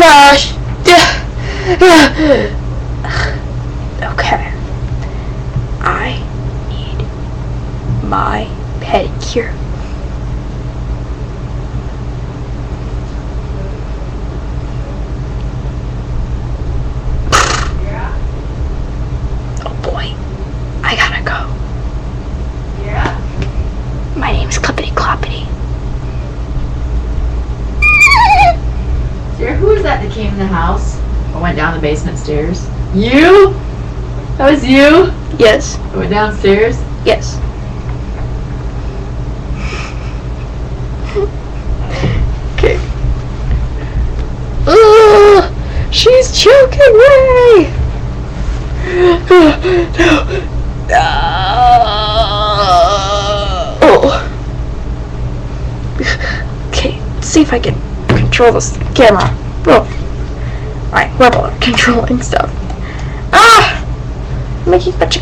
gosh. Okay. I need my pedicure. Oh boy. I gotta go. Yeah. My name's Klipity Klopity. Who was that came in the house? I went down the basement stairs. You? That was you? Yes. I went downstairs. Yes. Okay. Ugh, she's choking me. No. Oh. Okay, let's see if I can control this camera. Oh. Alright, we're about controlling stuff. Ah! I'm making such a